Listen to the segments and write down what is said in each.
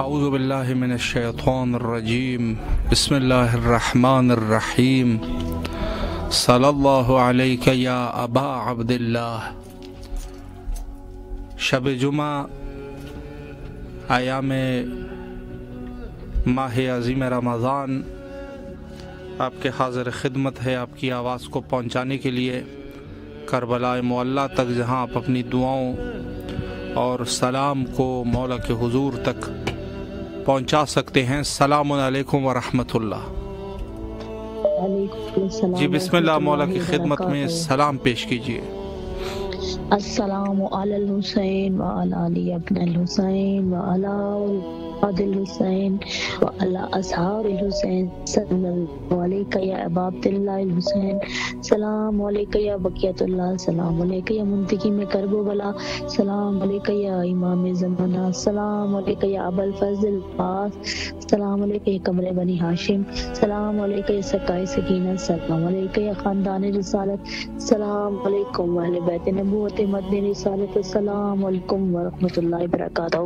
اعوذ باللہ من الشیطان الرجیم بسم اللہ الرحمن الرحیم صلی اللہ علیک یا ابا عبداللہ۔ شب جمعہ ایام ماہ عظیم رمضان آپ کے حاضر خدمت ہے، آپ کی آواز کو پہنچانے کے لیے کربلا معلیٰ تک، جہاں آپ اپنی دعاؤں اور سلام کو مولا کے حضور تک پہنچا سکتے ہیں۔ السلام علیکم ورحمۃ اللہ۔ جی بسم اللہ، مولا کی خدمت میں سلام پیش کیجیے۔ السلام علی الحسین وعلی علی ابن الحسین وعلی اولاد الحسین وعلی اصحاب الحسین، صلی اللہ علیہ یا ابا عبداللہ الحسین، سلام علیکہ یا بقیت اللہ، سلام علیکہ یا منتقم کرب و بلا، سلام علیکہ یا امام زمانہ، سلام علیکہ یا ابا الفضل العباس، سلام علیکہ یا قمر بنی ہاشم، سلام علیکہ یا سقائے سکینہ، سلام علیکہ یا خاندان رسالت، سلام علیکم اہل بیت نبوت مدنی رسالت، السلام علیکم ورحمۃ اللہ وبرکاتہ۔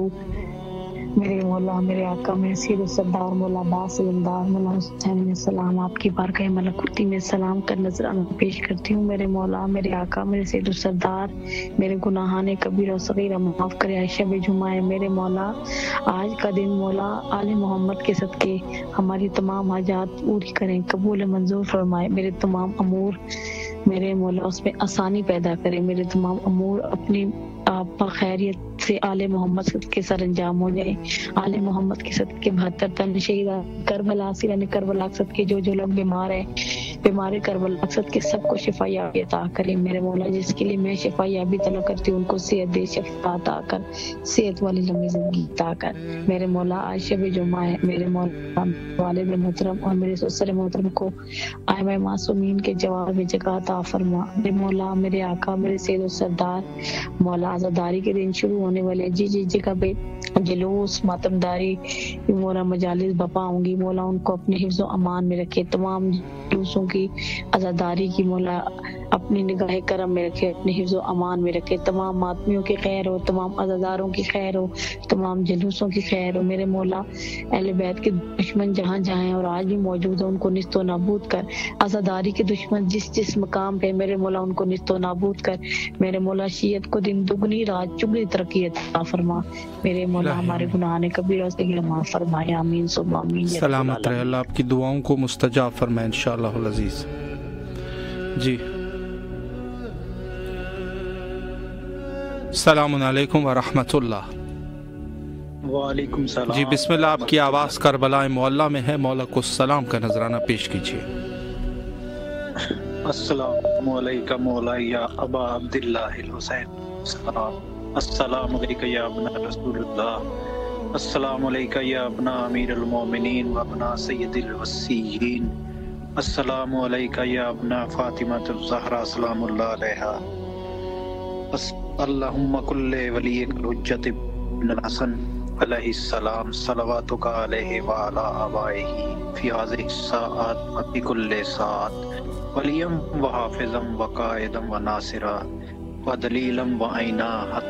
میرے مولا، میرے آقا، میرے سید و سردار مولا عباس علمدار مولا حسین علیہ السلام، آپ کی بارگاہ ملکوتی میں سلام کر نذرانہ پیش کرتی ہوں۔ میرے مولا، میرے آقا، میرے سید و سردار، میرے گناہان کبیرہ و صغیرہ معاف کرے۔ آج شب جمعہ ہے میرے مولا، آج کا دن مولا آل محمد کے صدقے ہماری تمام حاجات پوری کریں، قبول منظور فرمائے۔ میرے تمام امور میرے مولا اس میں آسانی پیدا کرے، میرے تمام امور اپنی آپ خیریت سے آل محمد کے سر انجام ہو جائے۔ آل محمد کے صدقے 72 تن شہید کربلا، سیران کربلا کے صدقے جو لوگ بیمار ہیں، بیمار کربلا کے صدقے سب کو شفا یابی عطا کرے۔ میرے مولا جس کے لیے میں شفا یابی طلب کرتی ہوں ان کو صحت دے، شفا عطا کر، صحت والی لمبی زندگی عطا کر۔ میرے مولا آج شب جمعہ ہے میرے مولا، والد محترم اور میرے سسر محترم کو آئمہ معصومین کے جواب میں جگہ عطا فرما۔ میرے مولا، میرے آقا، میرے سید و سردار مولا، عزاداری کے دن شروع ہونے والے جس جگہ پہ جلوس ماتمداری مولا مجالس بپا ہوں گی، مولا ان کو اپنے حفظ و امان میں رکھے۔ تمام جلوسوں کی عزاداری کی مولا اپنی نگاہ کرم میں رکھے، اپنے حفظ و امان میں رکھے۔ تمام ماتمیوں کی خیر ہو، تمام عزاداروں کی خیر ہو، تمام جلوسوں کی خیر ہو۔ میرے مولا اہل بیت کے دشمن جہاں جہاں ہیں اور آج بھی موجود ہیں ان کو نیست و نابود کر۔ عزاداری کے دشمن جس مقام پہ میرے مولا ان کو نیست و نابود کر۔ میرے مولا شیعت کو دن دگنی رات چگنی ترقی عطا فرما۔ میرے مولا ہمارے گناہان کبیرہ سے معاف فرمائے، آمین ثم آمین۔ سلامت رہے، اللہ آپ کی دعاؤں کو مستجاب فرمائے انشاءاللہ العزیز۔ جی السلام علیکم ورحمۃ اللہ۔ وعلیکم السلام۔ جی بسم اللہ، آپ کی آواز کربلا معلیٰ میں ہے، مولا کو سلام کا نذرانہ پیش کیجیے۔ السلام علیکم مولا یا ابا عبداللہ الحسین، السلام علیکم یا ابن رسول اللہ، السلام علیکم یا ابن امیر المومنین و ابن سید الوصیین، السلام علیکم یا ابن فاطمہ الزہرا سلام اللہ علیہا، اللہم کل ولیک الحجت ابن الحسن علیہ السلام، صلواتک علیہ وعلی آبائہ فی ہذہ الساعات وفی کل ساعت، ولیم و حافظم و قائدم و ناصرا و دلیلم و عینا حتی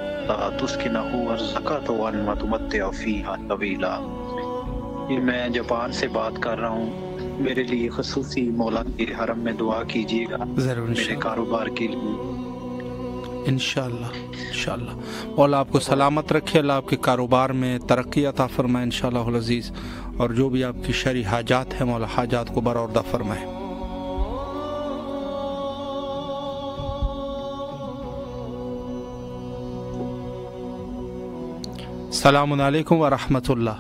تسکنہ ارزقت و تمتع فیہا طویلا۔ میں جاپان سے بات کر رہا ہوں، میرے لیے خصوصی مولا کے حرم میں دعا کیجیے گا ضرور میرے کاروبار کے لیے انشاءاللہ۔ انشاءاللہ مولا آپ کو سلامت رکھے، اللہ آپ کے کاروبار میں ترقی عطا فرمائے انشاءاللہ العزیز، اور جو بھی آپ کی شرعی حاجات ہیں مولا حاجات کو برآوردہ فرمائے۔ السلام علیکم ورحمۃ اللہ۔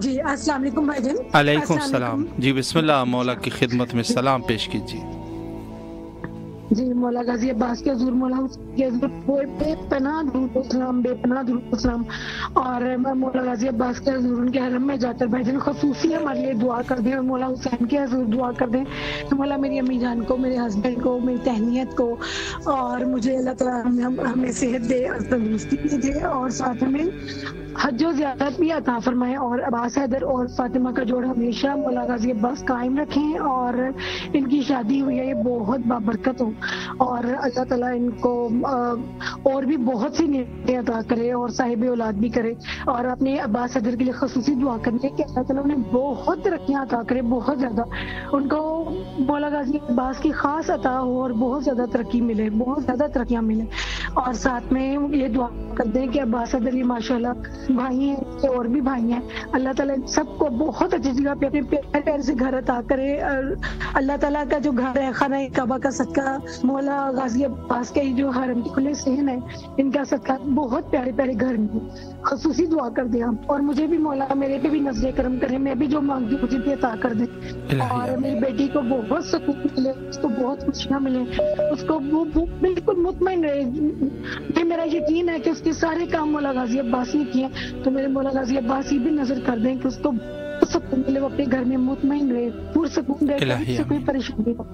جی السلام علیکم بھائی جان۔ علیکم السلام۔ جی بسم اللہ، مولا کی خدمت میں سلام پیش کیجیے۔ جی مولا غازی عباس کے حضور، مولا کے حضور بے پناہ درود و سلام، بے پناہ درود و سلام، اور میں مولا غازی عباس کے حضور ان کے حرم میں جا کر بھائی جان خصوصی ہمارے لیے دعا کر دیں، اور مولا حسین کے حضور دعا کر دیں کہ مولا میری امی جان کو، میرے ہسبینڈ کو، میری تہنیت کو، اور مجھے اللہ تعالیٰ ہمیں صحت دے اور تندرستی دے، اور ساتھ میں حج و زیارت بھی عطا فرمائے، اور عباس حیدر اور فاطمہ کا جوڑ ہمیشہ مولا غازی عباس قائم رکھیں، اور ان کی شادی ہوئی ہے یہ بہت بابرکت ہو، اور اللہ تعالیٰ ان کو اور بھی بہت سی نعمتیں عطا کرے اور صاحب اولاد بھی کرے، اور اپنے عباس حیدر کے لیے خصوصی دعا کرنے کہ اللہ تعالیٰ انہیں بہت ترقیاں عطا کرے، بہت زیادہ ان کو مولا غازی عباس کی خاص عطا ہو اور بہت زیادہ ترقی ملے، بہت زیادہ ترقیاں ملے، اور ساتھ میں یہ دعا کرتے ہیں کہ عباس حیدر یہ ماشاءاللہ بھائی ہیں اور بھی بھائی ہیں، اللہ تعالیٰ سب کو بہت اچھی جگہ پہ اپنے پیارے پیارے سے گھر عطا کرے، اور اللہ تعالیٰ کا جو گھر ہے خانہ کعبہ کا صدقہ، مولا غازی عباس کے جو حرم کے کھلے صحن ہے ان کا صدقہ بہت پیارے پیارے گھر میں خصوصی دعا کر دیں آپ، اور مجھے بھی مولا میرے پہ بھی نظر کرم کرے، میں بھی جو مانگتی مجھے بھی عطا کر دیں، اور میری بیٹی کو بہت سکون ملے، اس کو بہت خوشیاں ملے، اس کو وہ بالکل مطمئن رہے، یہ میرا یقین ہے کہ اس کے سارے کام مولا غازی عباس نے کیے، تو میرے مولا غازی عباس یہ بھی نظر کر دیں کہ اس کو سکون ملے، وہ اپنے گھر میں مطمئن رہے، پرسکون رہے، اس سے کوئی پریشانی ہو۔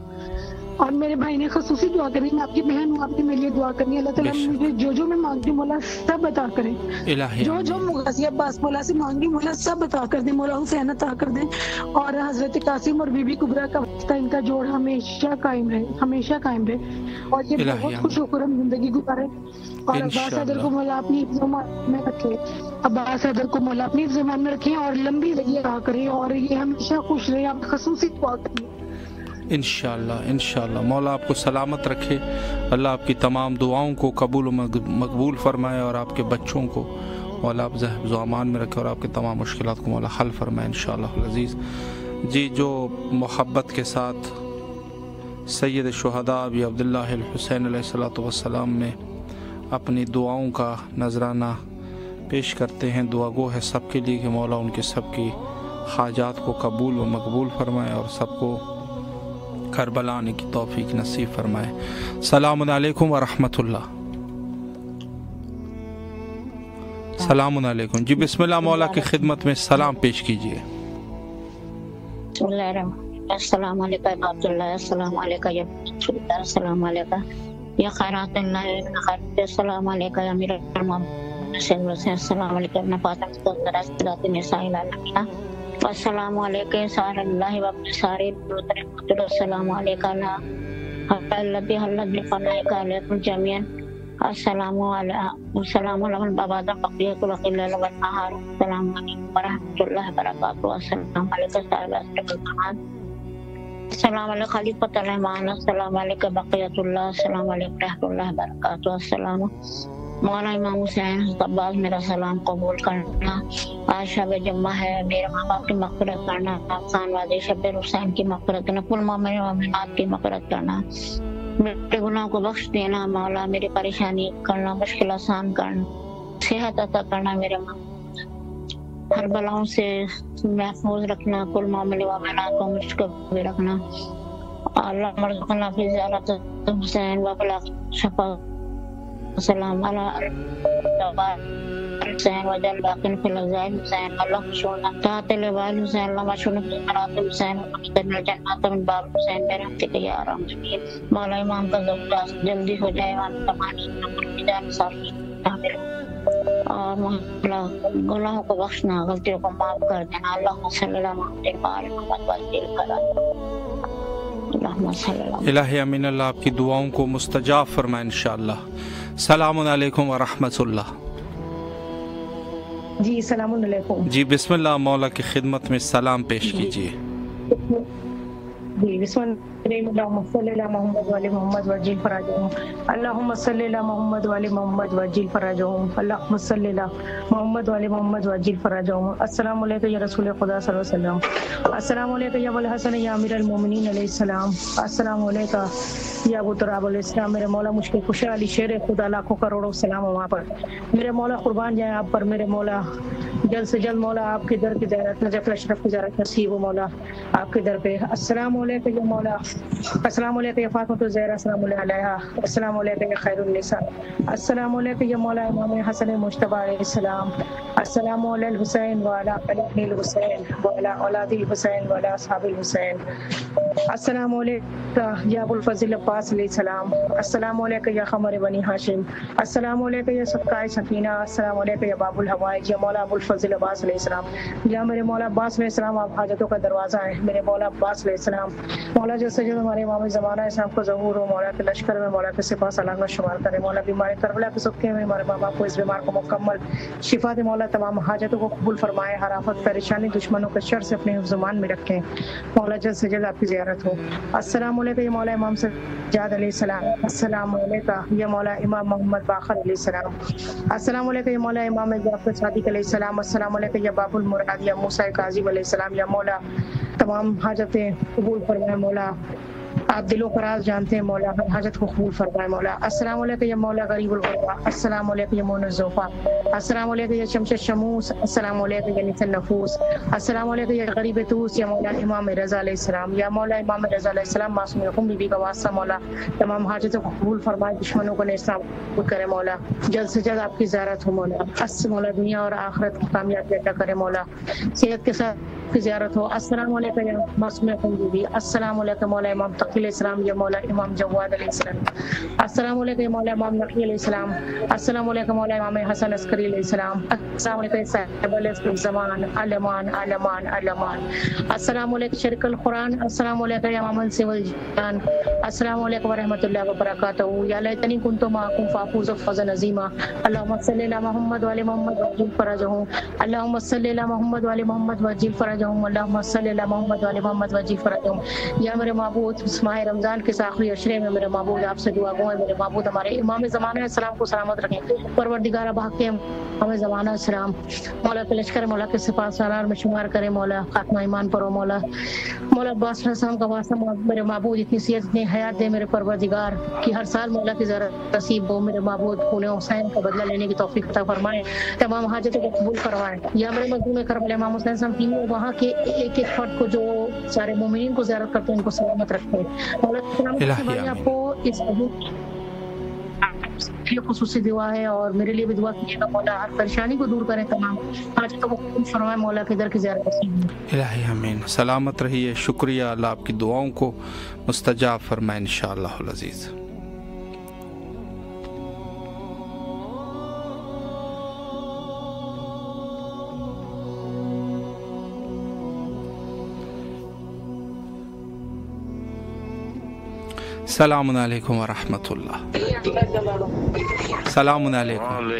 اور میرے بھائی نے خصوصی دعا کرنی، میں آپ کی بہن ہوں، آپ نے میرے لیے دعا کرنی، اللہ تعالیٰ مجھے جو میں مانگتی ہوں مولا سب عطا کرے، جو غازی عباس مولا سے مانگی مولا سب عطا کر دیں، مولا حسین عطا کر دیں، اور حضرت قاسم اور بی بی کبریٰ کا ان کا جوڑ ہمیشہ قائم رہے، ہمیشہ قائم رہے، اور یہ بہت خوش و خرم زندگی گزارے، اور عباس حیدر کو مولا اپنی حفظ و امان میں رکھے، عباس حیدر کو مولا اپنی حفظ و امان میں رکھے اور لمبی زندگی عطا کرے، اور یہ ہمیشہ خوش رہے، آپ خصوصی دعا کریں انشاءاللہ مولا آپ کو سلامت رکھے، اللہ آپ کی تمام دعاؤں کو قبول و مقبول فرمائے، اور آپ کے بچوں کو مولا آپ حفظ و امان میں رکھے، اور آپ کے تمام مشکلات کو مولا حل فرمائے انشاءاللہ العزیز۔ جی، جو محبت کے ساتھ سید الشہداء ابی عبداللہ الحسین علیہ السلام نے اپنی دعاؤں کا نذرانہ پیش کرتے ہیں، دعا گو ہے سب کے لیے کہ مولا ان کے سب کی حاجات کو قبول و مقبول فرمائے، اور سب کو کربلا آنے کی توفیق نصیب فرمائے۔ السلام علیکم ورحمۃ اللہ۔ السلام علیکم۔ جی بسم اللہ، مولا کی خدمت میں سلام پیش کیجیے۔ السلام علیکم عبداللہ، السلام علیکم یا السلام علیکم یا خیرات اللہ، السلام علیکم یا امیر المومنین، السلام علیکم فاطمہ نساء العالمین، السلام علیکم سار اللہ وابن ساری السلام علیکم الذی حلت بفنائک علیکم جميعا، السلام علیکم بابا بقیت الخل والنہار، السلام علیکم ورحمۃ اللہ وبرکاتہ، السلام علیکم السلام علیکم خلیفۃ الرحمن، السلام علیکم بقیت اللہ، السلام علیکم رحمۃ اللہ وبرکاتہ، السلام مولانا امام حسین عباس میرا سلام قبول کرنا، آج شب جمعہ ہے، میرے ماں باپ کی مغفرت کرنا، خان وادی شب حسین کی مغفرت کرنا، کل مومن مومنات کی مغفرت کرنا، میرے گناہ کو بخش دینا مولا، میری پریشانی کرنا، مشکل آسان کرنا، صحت عطا کرنا، میرے ماں ہر بلاؤں سے محفوظ رکھنا، کل مومن مومنات کو مجھ کو بھی رکھنا، اللہ مرزقنا فی زیارت حسین وبلا شفا، السلام علیکم حسین وجل باقین فی الازائل حسین، اللہ مشہورنا تحت لوال حسین، اللہ مشہورنا فی مرات حسین ومقتن الجنات من باب حسین برحمتک یا رحمتین، مولا امام کا زوجہ جلدی ہو جائے، امام تمانی نمبر میدان صافی تعمل، اور اللہ گناہوں کو بخشنا، غلطیوں کو معاف کر دینا، اللہ صلی اللہ محمد وآل محمد وجل کرا، الہی امین اللہ آپ کی دعاؤں کو مستجاب فرمائے انشاءاللہ۔ السلام علیکم ورحمۃ اللہ۔ جی السلام علیکم۔ جی بسم اللہ، مولا کی خدمت میں سلام پیش کیجیے۔ جی بسم اللہ، اللہم صلی علی محمد وعلی محمد وعجل فرجہم، اللہم صلی علی محمد وعلی محمد وعجل فرجہم، اللہم صلی علی محمد وعلی محمد وعجل فرجہم۔ السلام علیکم یا رسول خدا صلی اللہ علیہ وسلم، السلام علیکم یا ابوالحسن یا امیر المومنین علیہ السلام، السلام علیکم یا ابو تراب علیہ السلام، میرے مولا مشکل کشا علی شیر خدا، لاکھوں کروڑوں سلام وہاں پر، میرے مولا قربان جائیں آپ پر، میرے مولا جلد سے جلد مولا آپ کے در کی زیارت، نجف اشرف کی زیارت نصیب ہو مولا آپ کے در پہ۔ السلام علیکم یا مولا، السلام علیکم یا فاطمہ الزہرا، السلام علیہ، السلام علیکم یا خیر النساء، السلام علیکم یا مولا امام حسن مجتبی علیہ السلام، السلام علی الحسین وعلی علی الحسین وعلی اولاد الحسین وعلی اصحاب الحسین۔ السلام علیکم یا ابو الفضل عباس علیہ السلام، السلام علیکم یا قمر بنی ہاشم، السلام علیکم یا صدقائے سکینہ، السلام علیکم یا باب الحوائج یا مولا ابو الفضل عباس علیہ السلام، یا میرے مولا عباس علیہ السلام آپ حاجتوں کا دروازہ ہیں، میرے مولا عباس علیہ السلام، مولا جیسے جو ہمارے امام زمانہ اسلام کو ظہور ہو، مولا کے لشکر میں مولا کے سپاہ سالار میں شمار کرے، مولا بیمار کربلا کے صدقے میں ہمارے ماں باپ کو اس بیمار کو مکمل شفا دے، مولا تمام حاجتوں کو قبول فرمائے، ہر آفت پریشانی دشمنوں کے شر سے اپنے حفظ مان میں رکھیں، مولا جلد سے جلد آپ کی زیارت ہو۔ السلام علیکم یا مولا امام سجاد علیہ السلام، السلام علیکم یا مولا امام محمد باقر علیہ السلام، السلام علیکم یا مولا امام جعفر صادق علیہ السلام، السلام علیکم یا باب المراد یا موسیٰ کاظم علیہ السلام، یا مولا تمام حاجتیں قبول فرمائے، مولا آپ دلوں کا راز جانتے ہیں، مولا ہر حاجت کو قبول فرمائے، مولا السلام علیکم یا مولا غریب الغربا، السلام علیکم یا مون الزوفا، السلام علیکم یا شمس الشموس، السلام علیکم یا نس النفوس، السلام علیکم یا غریب توس، یا مولا امام رضا علیہ السلام، یا مولا امام رضا علیہ السلام، معصوم قوم بی بی کا واسطہ مولا تمام حاجتوں کو قبول فرمائے، دشمنوں کو نیستنابود کرے، مولا جلد سے جلد آپ کی زیارت ہو، مولا مولا دنیا اور آخرت کی کامیابی عطا کرے، مولا صحت کے ساتھ کی زیارت ہو۔ السلام علیکم یا معصوم قوم بی بی، السلام علیکم مولا امام تقی علیہ السلام، یا مولا امام جواد علیہ السلام، السلام علیکم یا مولا امام نقی علیہ السلام، السلام علیکم مولا امام حسن عسکری علیہ السلام، السلام علیکم صاحب الزمان علمان علمان علمان، السلام علیکم شریک القرآن، السلام علیکم یا امام سیو الجان، السلام علیکم ورحمۃ اللہ وبرکاتہ، یا لیتنی کنت معکم فافوز فوزا عظیما، اللہم صلی علی محمد وعلی محمد وعجل فرجہم، اللہم صلی علی محمد وعلی محمد وعجل فرجہم، اللہم صلی علی محمد وعلی محمد وعجل فرجہم۔ یا میرے معبود اس ماہ رمضان کے آخری عشرے میں میرے معبود آپ سے دعا گو ہے، میرے معبود ہمارے امام زمانہ السلام کو سلامت رکھیں، پروردگار بھاگ کے امام زمانہ السلام مولا کے لشکر مولا کے سپاہ سالار میں شمار کرے، مولا خاتمہ ایمان پر ہو، مولا عباس علیہ السلام کا واسطہ میرے معبود اتنی صحت اتنی حیات دے میرے پروردگار کہ ہر سال مولا کی زیارت نصیب ہو، میرے معبود خون حسین کا بدلہ لینے کی توفیق عطا فرمائے، تمام حاجتوں کو قبول کروائے، یا میرے مظلوم کربلا امام حسین صاحب تینوں وہاں کے ایک ایک فرد کو جو سارے مومنین کو زیارت کرتے ہیں ان کو سلامت رکھتے ہیں، مولا سلامت آپ کو اس یہ خصوصی دعا ہے، اور میرے لیے بھی دعا کیجیے گا، مولا ہر پریشانی کو دور کریں، تمام حاجتوں کو قبول فرمائے، مولا کے در کی زیارت نصیب الہی آمین۔ سلامت رہیے، شکریہ، اللہ آپ کی دعاؤں کو مستجاب فرمائے انشاءاللہ العزیز۔ السلام علیکم ورحمۃ اللہ۔ السلام علیکم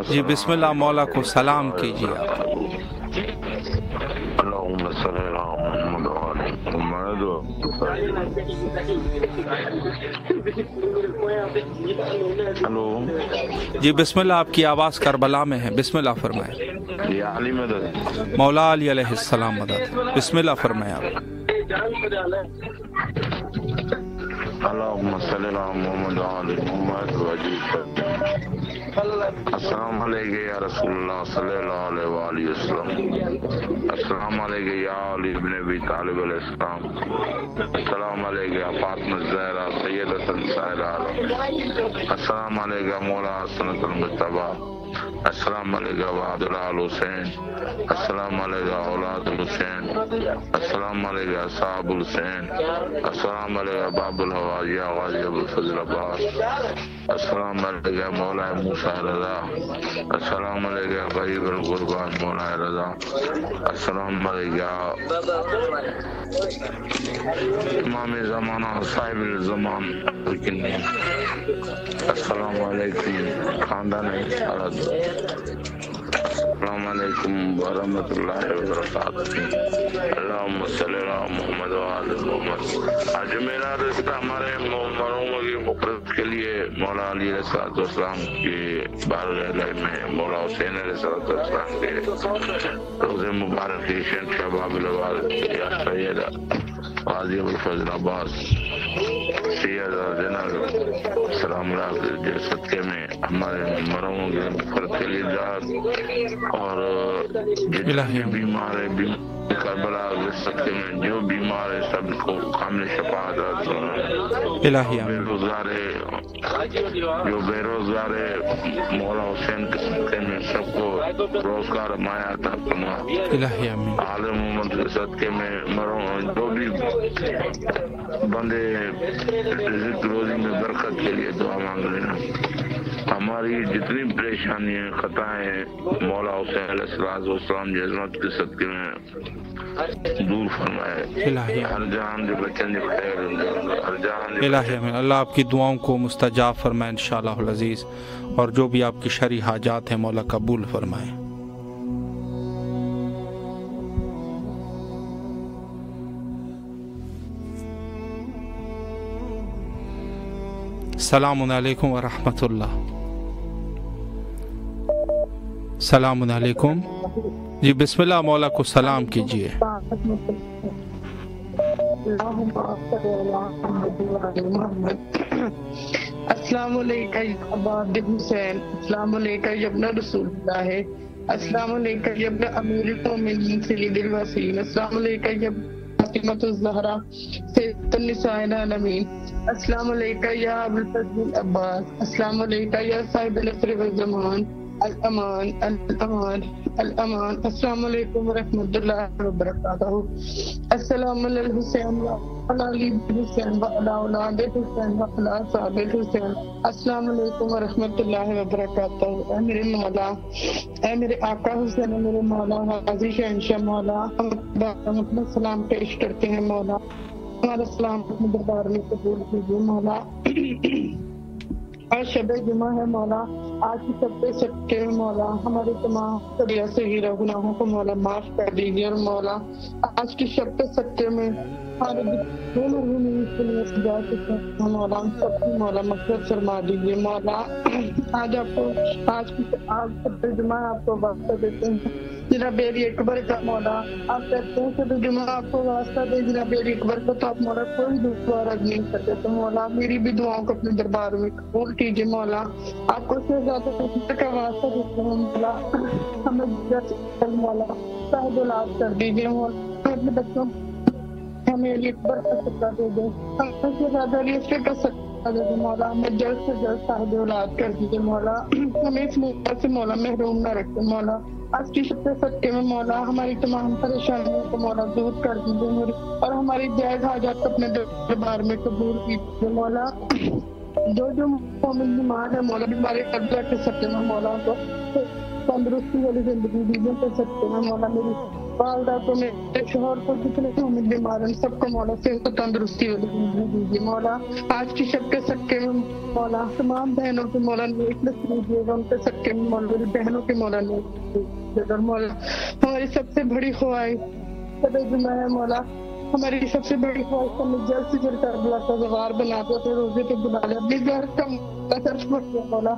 جی، بسم اللہ، مولا کو سلام کیجیے آپ۔ اللہم صلی علی محمد وعلی محمد۔ ہلو جی بسم اللہ، آپ کی آواز کربلا میں ہے، بسم اللہ فرمائیں۔ یا علی مدد، مولا علی علیہ السلام مدد، بسم اللہ فرمائیں آپ۔ اللہم صلی علی محمد وعلی محمد وعجل فرجہم۔ السلام علیکم یا رسول اللہ صلی اللہ علیہ وآلہ وسلم، السلام علیکم یا علی ابن ابی طالب علیہ السلام، السلام علیکم یا فاطمہ الزہرا سیدۃ النساء العالمین، السلام علیکم مولا حسنۃ المجتبیٰ، السلام علیکم وعد الآل حسین، السلام علیکم اولاد الحسین، السلام علیکم اصحاب الحسین، السلام علیکم باب الحوائج یا غازی ابو الفضل عباس، السلام علیکم مولا موسیٰ رضا، السلام علیکم غریب الغربان مولا رضا، السلام علیکم امام زمانہ صاحب الزمان الکنی، السلام علیکم خاندان عرض، السلام علیکم ورحمۃ اللہ وبرکاتہ، اللہم صلی علی محمد وعلی محمد۔ آج میرا رشتہ ہمارے مرحوم کی مقرد کے لیے مولا علی علیہ السلام کے بارگاہ میں مولا حسین علیہ السلام کے روز مبارک کی شباب العباد یا سید غازی ابو الفضل عباس سید جنرل سلام اللہ کے صدقے میں ہمارے مرحوم کے مقرد کے لیے اور جتنے بیمار ہیں کربلا کے صدقے میں جو بیمار ہے سب کو کامل شفاعت عطا فرما۔ الہی آمین۔ جو بے روزگار ہے مولا حسین کے صدقے میں سب کو روزگار مایا عطا فرما۔ الہی آمین۔ آل محمد کے صدقے میں جو بھی بندے رزق روزی میں برکت کے لیے دعا مانگ لینا۔ ہماری جتنی پریشانیاں خطائیں مولا حسین علیہ السلام کی عظمت کے صدقے میں دور فرمائے۔ ہر جہان جو بچن جو خیر ہر جہان الہی آمین۔ اللہ آپ کی دعاؤں کو مستجاب فرمائے انشاءاللہ العزیز، اور جو بھی آپ کی شرعی حاجات ہیں مولا قبول فرمائے۔ السلام علیکم ورحمۃ اللہ۔ السلام علیکم جی، بسم اللہ، مولا کو سلام کیجیے۔ السلام علیکم عبد حسین، السلام علیکم ابن رسول اللہ، السلام علیکم ابن امیر المومنین سید الوسیل، السلام علیکم فاطمۃ الزہرا سید النساء العالمین، السلام علیکم یا ابوالفضل العباس، السلام علیکم یا صاحب العصر والزمان، الامان الامان الامان، السلام علیکم ورحمۃ اللہ وبرکاتہ۔ السلام علی الحسین وعلی علی الحسین وعلی اولاد الحسین وعلی اصحاب الحسین، السلام علیکم ورحمۃ اللہ وبرکاتہ۔ اے میرے مولا، اے میرے آقا حسین، میرے مولا غازی شہنشاہ مولا، ہم اپنا سلام پیش کرتے ہیں مولا، ہمارا سلام اپنے دربار میں قبول کیجیے مولا۔ آج شب جمعہ ہے مولا، آج کی سب سے صدقے میں مولا ہمارے تمام کبیرہ صغیرہ گناہوں کو مولا معاف کر دیجیے، اور مولا آج کی شب کے صدقے میں ہمارے دونوں جا چکے ہیں مولا، ہم سب کی مولا مغفرت فرما دیجیے مولا۔ آج شب جمعہ آپ کو واسطہ دیتے ہیں جناب علی اکبر کا مولا، آپ کہتے ہیں کہ جمعہ آپ کو واسطہ دے جناب علی اکبر کو، تو آپ مولا کوئی دعا رد نہیں کرتے، تو مولا میری بھی دعاؤں کو اپنے دربار میں قبول کیجیے مولا۔ آپ کو سے زیادہ کا واسطہ دیتے ہیں مولا، ہمیں مولا صاحب اولاد کر دیجیے مولا، اپنے بچوں ہمیں علی اکبر کا صدقہ دے دیں، ہم سے زیادہ علی اکبر کا صدقہ دے دیں مولا، ہمیں جلد سے جلد صاحب اولاد کر دیجیے مولا، ہمیں اس موقع سے مولا محروم نہ رکھے مولا۔ آج کی شب صدقے میں مولا ہماری تمام پریشانیوں کو مولا دور کر دیجیے مولا، اور ہماری جائز حاجات کو اپنے دربار میں قبول کیجیے مولا۔ جو مومن بیمار ہے مولا، بیماری قبضہ کے صدقے میں مولا کو تندرستی والی زندگی دیجیے کے صدقے میں مولا، میری والدہ کو، میرے شوہر کو، جتنے مومن بیمار ہیں سب کو مولا صحت و تندرستی والی زندگی دیجیے مولا۔ آج کی شب کے صدقے میں مولا تمام بہنوں کے مولا نیک نصیب دیجیے گا، ان کے صدقے میں مولا میری بہنوں کے مولا نیک دیجیے گا مولا۔ ہماری سب سے بڑی خواہش شب جمعہ ہے مولا، ہماری سب سے بڑی خواہش ہمیں جلد سے جلد کربلا کا زوار بنا دے، اپنے روزے پہ بنا لے، اپنی زیارت کا شرف بخش دے مولا،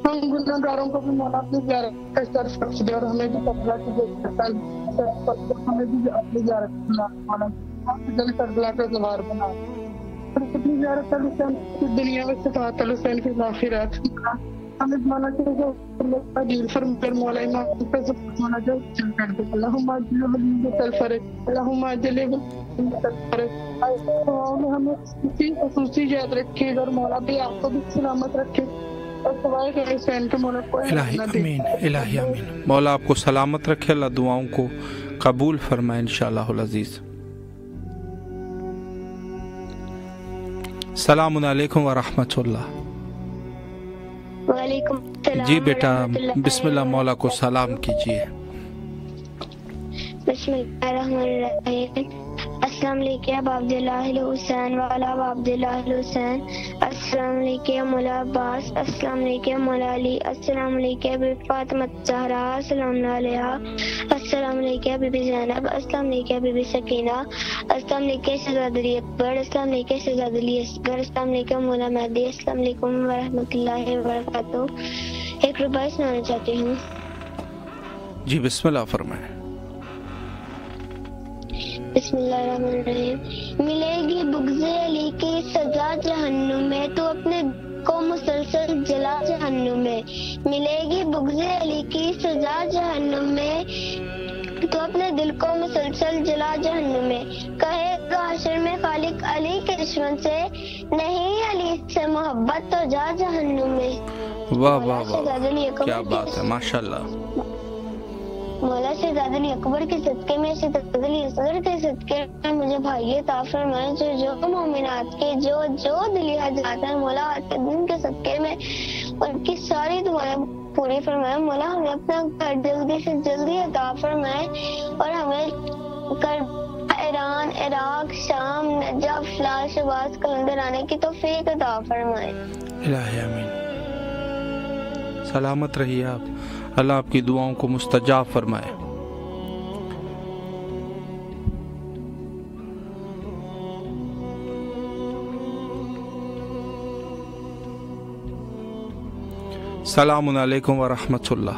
ہم گناہ گاروں کو بھی مولا اپنی زیارت کا شرف بخش دے، اور ہمیں بھی کربلا کی ہمیں بھی اپنی زیارت بنا مولا، جلد کربلا کا زوار بنا دے، اپنی زیارت الحسین کی دنیا میں صفات الحسین کی آخرات ہمیں مولا کے عجیل فرمکر مولا امام کا زفت مولا جو چل کر دے، اللہم عجل ولیہ تلفرق، اللہم عجل ولیہ تلفرق، ہمیں خصوصی یاد رکھے اور مولا بھی آپ کو بھی سلامت رکھے، اور سوائے غیر حسین کے مولا کوئی الہی آمین، الہی آمین۔ مولا آپ کو سلامت رکھے، اللہ دعاؤں کو قبول فرمائے انشاءاللہ العزیز۔ السلام علیکم ورحمۃ اللہ۔ وعلیکم السلام جی بیٹا بسم اللہ، مولا کو سلام کیجیے۔ بسم اللہ الرحمن الرحیم۔ السلام علیکم ابا عبداللہ الحسین وعلی ابا عبداللہ الحسین، السلام علیکم مولا عباس، السلام علیکم مولا علی، السلام علیکم بی فاطمہ زہرا سلام علیہا، السلام علیکم بی بی زینب، السلام علیکم بی بی سکینہ، السلام علیکم شہزاد علی اکبر، السلام علیکم شہزاد علی اصغر، السلام علیکم مولا مہدی، السلام علیکم ورحمۃ اللہ وبرکاتہ۔ ایک رباعی سنانا چاہتی ہوں۔ جی بسم اللہ فرمائیں۔ بسم اللہ الرحمن الرحیم۔ ملے گی بغض علی کی سزا جہنم میں، تو اپنے کو مسلسل جلا جہنم میں، ملے گی بغض علی کی سزا جہنم میں، تو اپنے دل کو مسلسل جلا جہنم میں، کہے گا حشر میں خالق علی کے دشمن سے، نہیں علی سے محبت تو جا جہنم میں۔ واہ واہ واہ، کیا بات ہے، ماشاء اللہ۔ مولا شہزاد علی اکبر کے صدقے میں، شہزاد علی اصغر کے صدقے میں مجھے بھائی عطا فرمائے، جو مومنات کے جو دلی حاجات ہیں مولا آج کے دن کے صدقے میں ان کی ساری دعائیں پوری فرمائے۔ مولا ہمیں اپنا گھر جلدی سے جلدی عطا فرمائے اور ہمیں ایران، عراق، شام، نجف، فلاح، شہباز، قلندر آنے کی توفیق عطا فرمائے۔ الہی آمین۔ سلامت رہیے آپ، اللہ آپ کی دعاؤں کو مستجاب فرمائے۔ السلام علیکم ورحمۃ اللہ۔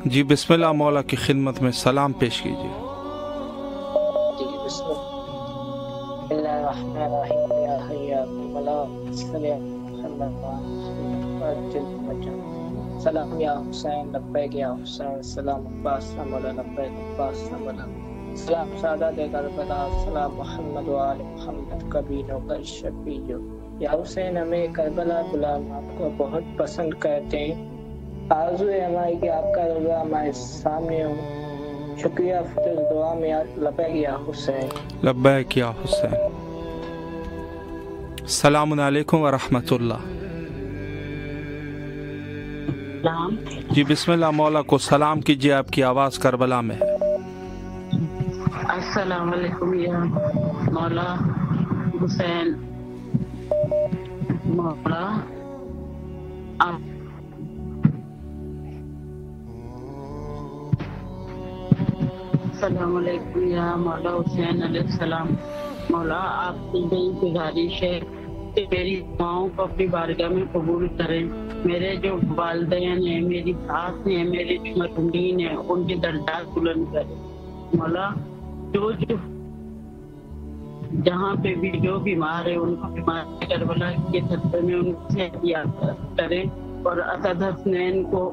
جی بسم اللہ، مولا کی خدمت میں سلام پیش کیجیے۔ جی بسم اللہ الرحمن الرحیم، یا حی یا قیوم لا صلی سلام یا حسین لبیک یا حسین، سلام عباس مولا لبیک عباس مولا، سلام سعادت کربلا، سلام محمد و آل محمد کبیر و شفیع۔ یا حسین، ہمیں کربلا غلام آپ کو بہت پسند کرتے ہیں، آرزو ہے ہماری کہ آپ کا روزہ ہمارے سامنے ہو، شکریہ فطر دعا میں لبیک یا حسین۔ لبیک یا حسین۔ السلام علیکم ورحمۃ اللہ۔ جی بسم اللہ، مولا کو سلام کیجیے، آپ کی آواز کربلا میں ہے۔ السلام علیکم یا مولا حسین، مولا السلام علیکم یا مولا حسین علیہ السلام۔ مولا آپ کی بڑی گزارش ہے کہ میری دعاؤں کو اپنی بارگاہ میں قبول کریں، میرے جو والدین ہیں، میری ساس ہیں، میرے جو مرحومین ہیں، ان کے درجات بلند کریں۔ مولا جو جہاں پہ بھی جو بیمار ہے ان کو بیمار کربلا کے صدقے میں ان سے عطیات کریں، اور اسد حسنین کو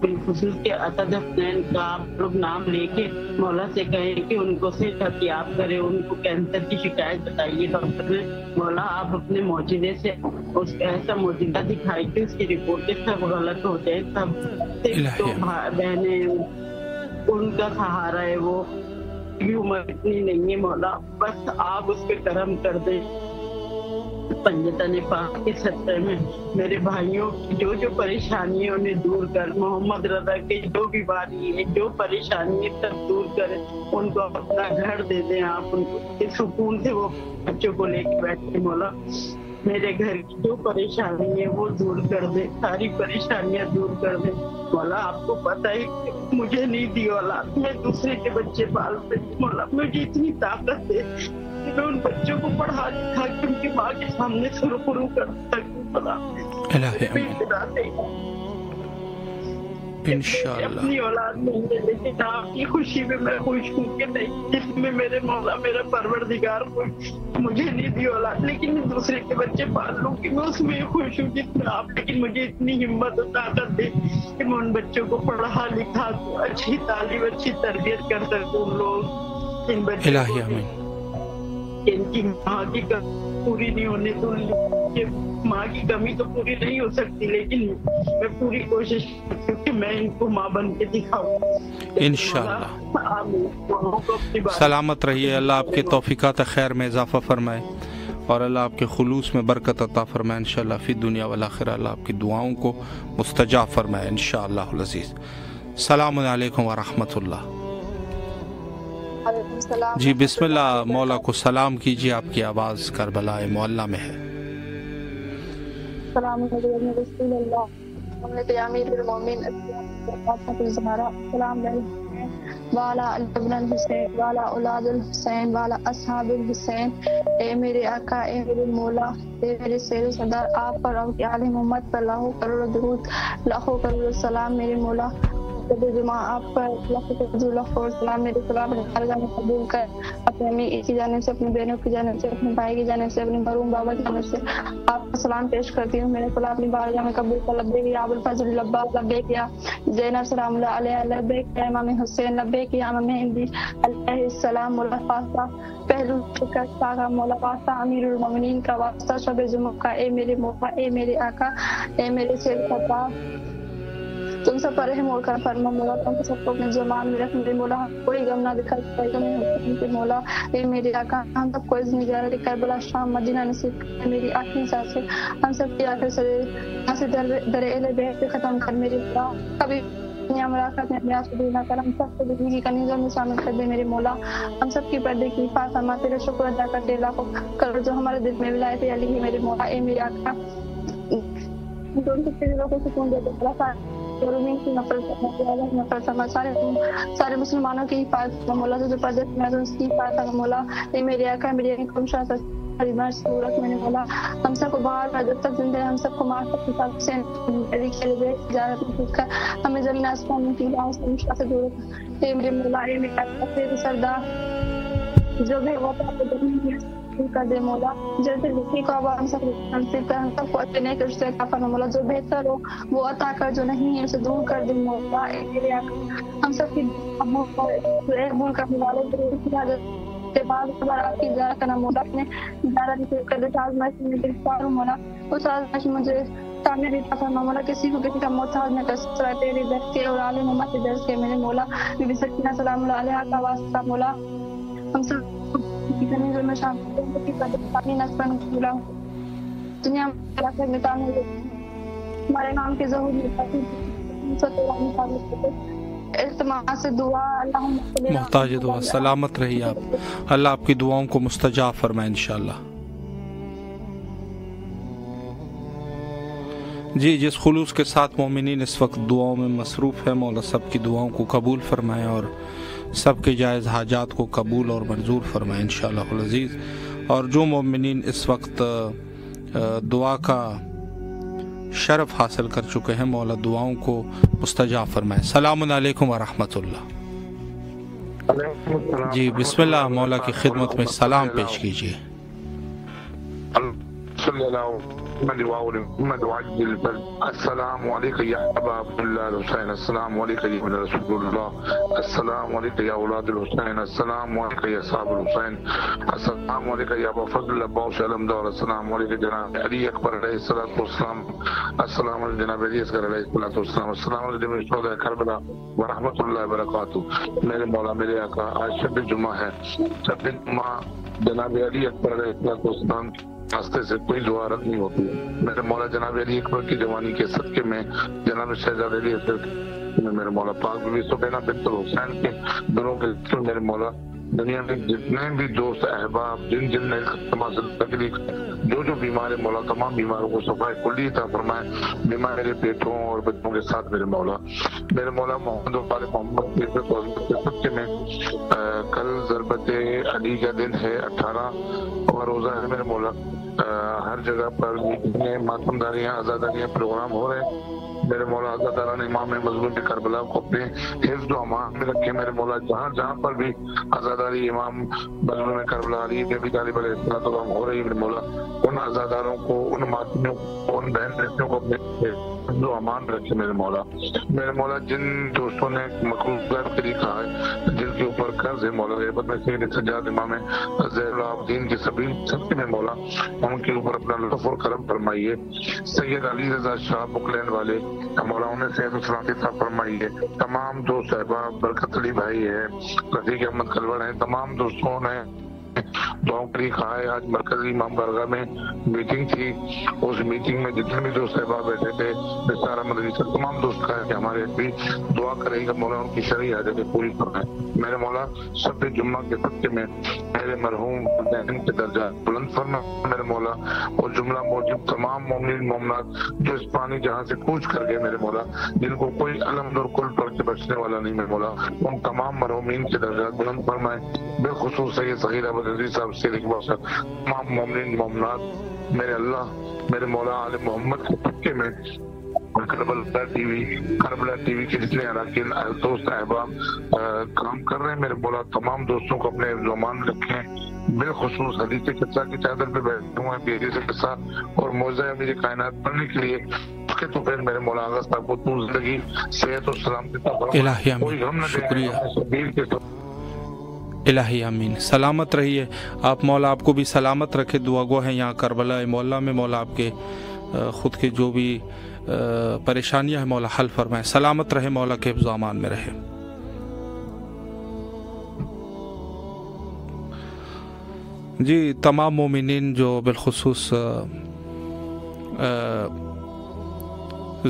بالخصوص کے اسد حسنین کا آپ لوگ نام لے کے مولا سے کہیں کہ ان کو صرف عطیات کرے، ان کو کینسر کی شکایت بتائیے ڈاکٹر نے، مولا آپ اپنے معجزے سے اس کا ایسا معجزہ دکھائے کہ اس کی رپورٹیں سب غلط ہو جائے، سب صرف جو بہنیں ان کا سہارا ہے، وہ بھی عمر اتنی نہیں ہے مولا، بس آپ اس پہ کرم کر دیں۔ پنجتن پاک کے صدقے میں میرے بھائیوں کی جو پریشانی ہے انہیں دور کر، محمد رضا کی جو بیماری ہے، جو پریشانی ہے سب دور کریں، ان کو اپنا گھر دے دیں، آپ ان کو سکون سے وہ بچوں کو لے کے بیٹھے مولا، میرے گھر کی جو پریشانی ہے وہ دور کر دیں، ساری پریشانیاں دور کر دیں مولا۔ آپ کو پتہ ہے کہ مجھے نہیں دی اولاد، میں دوسرے کے بچے پالتے مولا، مجھے اتنی طاقت ہے کہ میں ان بچوں کو پڑھا لکھا کے ان کی ماں کے سامنے سرخرو کر سکوں مولا۔ انشاءاللہ اپنی اولاد نہیں ہے لیکن آپ کی خوشی میں میں خوش ہوں کہ نہیں، جس میں میرے مولا میرا پروردگار مجھے نہیں دی اولاد لیکن میں دوسرے کے بچے پال لوں کہ میں اس میں خوش ہوں جس میں آپ، لیکن مجھے اتنی ہمت اور طاقت دے کہ میں ان بچوں کو پڑھا لکھا دوں، اچھی تعلیم اچھی تربیت کر سکوں، لوگ ان بچوں ان کی ماں کی پوری نہیں ہونے تو ماں کی کمی تو پوری نہیں ہو سکتی، لیکن میں پوری کوشش کرتی ہوں کہ میں ان کو ماں بن کے دکھاؤں انشاءاللہ۔ سلامت رہیے، اللہ آپ کے توفیقات خیر میں اضافہ فرمائے اور اللہ آپ کے خلوص میں برکت عطا فرمائے انشاءاللہ، فی دنیا والآخرہ اللہ آپ کی دعاؤں کو مستجاب فرمائے انشاءاللہ العزیز۔ السلام علیکم ورحمۃ اللہ۔ جی بسم اللہ، مولا کو سلام کیجیے، آپ کی آواز کربلا معلیٰ میں ہے۔ السلام علیکم رسول اللہ امیر المومنین السلام علیکم والا ابن الحسین والا اولاد الحسین والا اصحاب الحسین، اے میرے آقا، اے میرے مولا، اے میرے سیر سردار، آپ پر اور آل محمد پر لاکھوں کروڑ درود لاکھوں کروڑ سلام۔ میرے مولا شب جمعہ آپ پر سلام میرے سلام بارگاہ میں قبول کر اپنے امی کی جانب سے، اپنی بہنوں کی جانب سے، اپنے بھائی کی جانب سے، اپنے مرحوم بابا کی جانب سے آپ کو سلام پیش کرتی ہوں. میرے سلام اپنی بارگاہ میں قبول کر. لبیک یا ابوالفضل لبیک، لبیک یا زینب سلام اللہ علیہ، لبیک یا امام حسین، لبیک یا امام ہندی علیہ السلام. مولا خاصہ پہلو شکست کا مولا خاصہ امیر المومنین کا واسطہ شب جمعہ کا، اے میرے موقع، اے میرے آقا، اے میرے سید خطا، تم سب پر رحم اور کرم فرما مولا. تم سب کو اپنے زمان میں رکھ میرے مولا. کوئی غم نہ دکھا تمہیں مولا. اے میرے آقا ہم سب کو عزم زیارت کربلا شام مدینہ نصیب کر. میری آخری سانس سے ہم سب کی آخر سے در اہل بیت پہ ختم کر میرے مولا. کبھی ملاقات میں نہ کر. ہم سب کو زندگی کا نظام میں شامل کر دے میرے مولا. ہم سب کی پردے کی حفاظت فرما. تیرا شکر ادا کرتے لاکھوں کرو جو ہمارے دل میں ولایت علی ہے میرے مولا. اے میرے آقا دونوں سب دلوں کو سکون دے دے. سارے مسلمانوں کی حفاظت مولا. جو پردے میں اس کی حفاظت مولا. اے میرے آقا میری صورت میں نے مولا. ہم سب کو باہر پر جب تک زندہ ہم سب کو معاف سے ہمیں زمین آسمان کی سے دور. اے میرے مولا، اے میرے سردار جو بھی کر دے مولا. جیسے لکھی کو اب ہم سب کو اچھے نیک رشتے عطا فرما مولا. جو بہتر ہو وہ عطا کر، جو نہیں ہے اسے دور کر دے مولا. اے میرے آقا ہم سب کی بھول کرنے والے آپ کی زیارت کرنا مولا. اپنے زیارت کر دے. آزمائش میں گرفتار ہوں مولا. اس آزمائش میں مجھے کامیابی عطا فرما مولا. کسی کو کسی کا محتاج نہ کر سکتا. تیرے درس کے اور عالم امت کے درس کے میرے مولا. بی بی سکینہ سلام اللہ علیہا کا واسطہ مولا. ہم سب میں شامل دنیا ہمارے نام کے ظہور سے دعا. محتاج دعا. سلامت رہیے آپ. اللہ آپ کی دعاؤں کو مستجاب فرمائے انشاءاللہ. جی جس خلوص کے ساتھ مومنین اس وقت دعاؤں میں مصروف ہے، مولا سب کی دعاؤں کو قبول فرمائے اور سب کے جائز حاجات کو قبول اور منظور فرمائے انشاءاللہ العزیز. اور جو مومنین اس وقت دعا کا شرف حاصل کر چکے ہیں، مولا دعاؤں کو مستجاب فرمائے. السلام علیکم ورحمۃ اللہ. جی بسم اللہ، مولا کی خدمت میں سلام پیش کیجیے. السلام علیکم یا ابا عبداللہ الحسین، السلام علیکم یا رسول اللہ، السلام علیکم یا اولاد الحسین، السلام علیکم یا صاحب الحسین، السلام علیکم یا ابا فضل عباس علمدار، السلام علیکم جناب علی اکبر علیہ الصلوۃ والسلام، السلام علیکم جناب علی اصغر علیہ الصلوۃ والسلام، السلام علیکم شہداء کربلا ورحمۃ اللہ وبرکاتہ. میرے مولا میرے آقا آج شب جمعہ ہے. شب جمعہ جناب علی اکبر علیہ الصلوۃ والسلام راستے سے کوئی دعا رد نہیں ہوتی ہے. میرے مولا جناب علی اکبر کی جوانی کے صدقے میں جناب شہزادہ علی اکبر میرے مولا پاک بھی سبینہ بنت الحسین کے دونوں کے میرے مولا دنیا میں جتنے بھی دوست احباب جن نے تکلیف جو بیمار ہے مولا تمام بیماروں کو صفائی کلی عطا فرمائے. بیمار میرے بیٹوں اور بچوں کے ساتھ میرے مولا محمد وال محمد کے صدقے میں کل ضربت علی کا دن ہے 18 اور روزہ ہے میرے مولا. ہر جگہ پر ماتمداریاں آزاداریاں پروگرام ہو رہے ہیں میرے مولا. آزاداران امام مظلوم کربلا کو اپنے حفظ و امان میں رکھے میرے مولا. جہاں پر بھی آزاداری امام مظلوم کربلا علی نبی طالب علیہ السلام ہو رہی ہے میرے مولا، ان آزاداروں کو، ان ماتمیوں کو، ان بہن بیٹیوں کو اپنے حفظ و امان رکھے میرے مولا. میرے مولا جن دوستوں نے مخلوقات کے لیے کہا ہے جن کے اوپر قرض ہے مولا، غیبت میں سید سجاد امام زین العابدین کی سبھی سب کے میں مولا ان کے اوپر اپنا لطف اور کرم فرمائیے. سید علی رضا شاہ بکلین والے مولا انہیں صحت و سلامتی عطا فرمائیے. تمام دوست احباب برکت علی بھائی ہے، رفیق احمد کلوڑ ہیں، تمام دوستوں نے دعاؤں کے لیے کہا ہے. آج مرکزی امام بارگاہ میں میٹنگ تھی، اس میٹنگ میں جتنے بھی دوست احباب بیٹھے تھے نثار احمد علی سر تمام دوست کہا ہے کہ ہمارے بھی دعا کرے گا مولا ان کی شرعی حاجتیں پوری فرمائے. میرے مولا شب جمعہ کے صدقے میں میرے مرحوم والدین کے درجات بلند فرمائے میرے مولا. اور جملہ موجود تمام مومنین مومنات جو اس پانی جہاں سے کوچ کر گئے میرے مولا، جن کو کوئی علم اور کل پڑھ کے بچنے والا نہیں میرے مولا، ان تمام مرحومین کے درجات بلند فرمائے. بالخصوص سید صغیر احمد عزیز صاحب سے تمام مومنین مومنات میرے اللہ میرے مولا آل محمد کے صدقے میں کربلا ٹی وی کے جتنے اراکین دوست احباب کام کر رہے ہیں، میرے مولا تمام دوستوں کو اپنے زمان رکھیں، بالخصوص حدیث قدسہ کی چادر پہ بیٹھے ہوئے ہیں حدیث قدسہ اور معجزہ امیر کائنات پڑھنے کے لیے کے تو پھر میرے مولا آغا صاحب کو طول زندگی صحت و سلامتی الہی آمین، شکریہ الہی آمین، سلامت رہیے آپ، مولا آپ کو بھی سلامت رکھے، دعا گو ہیں یہاں کربلا معلیٰ میں، مولا آپ کے خود کے جو بھی پریشانیاں ہیں مولا حل فرمائے، سلامت رہے، مولا کے حفظ و امان میں رہے۔ جی تمام مومنین جو بالخصوص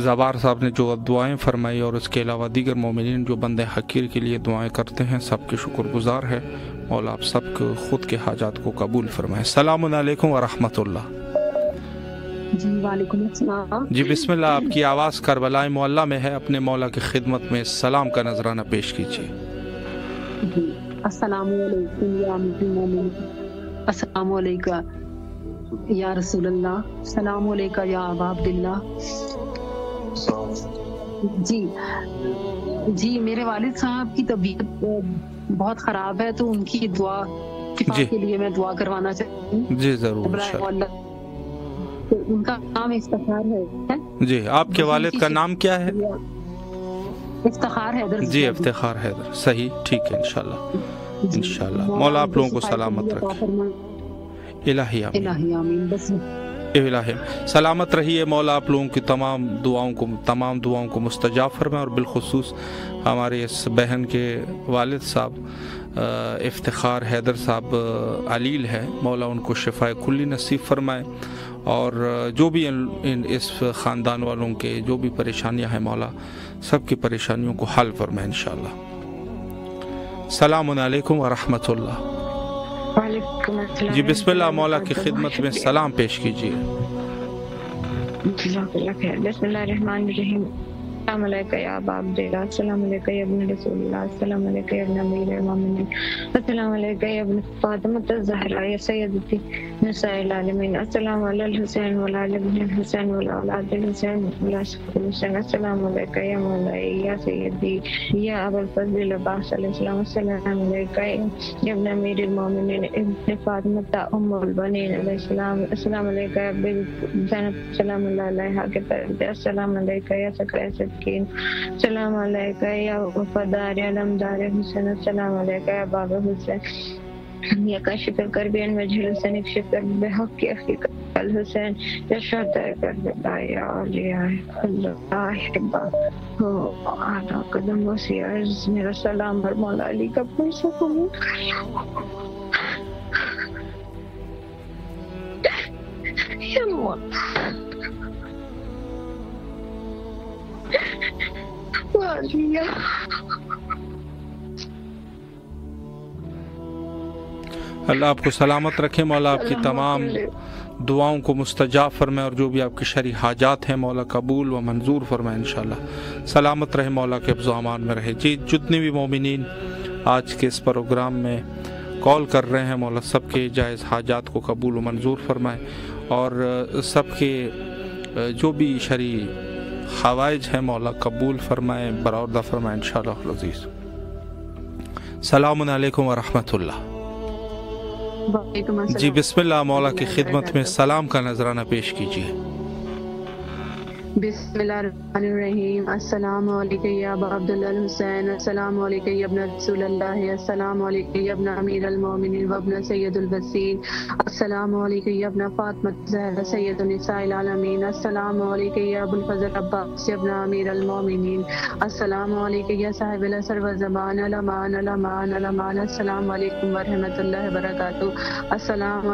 زبار صاحب نے جو دعائیں فرمائی اور اس کے علاوہ دیگر مومنین جو بندے حقیر کے لیے دعائیں کرتے ہیں، سب کے شکر گزار ہے، مولا آپ سب کو خود کے حاجات کو قبول فرمائے۔ السلام علیکم ورحمۃ اللہ۔ جی وعلیکم السلام۔ جی بسم اللہ، آپ کی آواز کربلا معلیٰ میں ہے، اپنے مولا کی خدمت میں سلام کا نذرانہ پیش کیجیے۔ جی السلام علیکم یا مومن، السلام علیکم یا رسول اللہ، السلام علیکم یا ابا عبداللہ۔ جی میرے والد صاحب کی طبیعت بہت خراب ہے، تو ان کی دعا کے لیے میں دعا کروانا چاہتی ہوں۔ جی ضرور، ان کا نام افتخار ہے۔ جی آپ کے والد کا نام کیا ہے؟ افتخار حیدر۔ جی افتخار حیدر، صحیح، ٹھیک ہے، انشاءاللہ انشاءاللہ مولا آپ لوگوں کو سلامت رکھے، الہی آمین، الہی آمین، بس الہی سلامت رہیے، مولا آپ لوگوں کی تمام دعاؤں کو مستجاب فرمائے، اور بالخصوص ہمارے اس بہن کے والد صاحب افتخار حیدر صاحب علیل ہے، مولا ان کو شفائے کلی نصیب فرمائے، اور جو بھی اس خاندان والوں کے جو بھی پریشانیاں ہیں مولا سب کی پریشانیوں کو حل فرمائے انشاءاللہ۔ السلام علیکم ورحمۃ اللہ۔ وعلیکم السلام۔ جی بسم اللہ، مولا کی خدمت میں سلام پیش کیجیے۔ بسم اللہ الرحمن الرحیم۔ السلام علیکم یا ابا عبداللہ، السلام علیکم یا ابن رسول اللہ، السلام علیکم یا ابن امیر المومنین، السلام علیکم یا ابن فاطمۃ الزہرا یا سیدتی نساء العالمین، السلام علی الحسین وعلی آل ابن الحسین وعلی اولاد الحسین وعلی اصحاب الحسین، السلام علیکم یا مولائی یا سیدی یا ابا الفضل العباس علیہ السلام، السلام علیکم یا ابن امیر المومنین ابن فاطمۃ ام البنین علیہ السلام، السلام علیکم یا ابن زینب سلام اللہ علیہا کے پردے، السلام علیکم یا سکر السلام علیکم یا وفادار علمدار حسین، السلام علیکم یا باب حسین یا کاشف الکرب وجه حسین اکشف بحق اخیک الحسین یا شہداء کربلا یا اولیاء اللہ احبا اعلیٰ قدم وسیع عز، میرا سلام بر مولا علی کا پیسہ قبول یا مولا اللہ آپ کو سلامت رکھے، مولا آپ کی تمام دعاؤں کو مستجاب فرمائے، اور جو بھی آپ کی شرعی حاجات ہیں مولا قبول و منظور فرمائے انشاءاللہ، سلامت رہے، مولا کے حفظ و امان میں رہے۔ جی جتنے بھی مومنین آج کے اس پروگرام میں کال کر رہے ہیں مولا سب کے جائز حاجات کو قبول و منظور فرمائے، اور سب کے جو بھی شرعی حوائج ہیں مولا قبول فرمائے، برآوردہ فرمائے انشاءاللہ العزیز۔ السلام علیکم ورحمۃ اللہ۔ جی بسم اللہ، مولا کی خدمت میں سلام کا نذرانہ پیش کیجیے۔ بسم اللہ الرحمن الرحیم۔ السلام علیکم یا ابا عبداللہ الحسین، السلام علیکم یا ابن رسول اللہ، السلام علیکم یا ابن امیر المومنین و ابن سید البصیر، السلام علیکم یا ابن فاطمہ الزہرا سید النساء العالمین، السلام علیکم یا ابو الفضل عباس یا ابن امیر المومنین، السلام علیکم یا صاحب العصر والزمان الامان الامان الامان، السلام علیکم ورحمۃ اللہ وبرکاتہ، السلام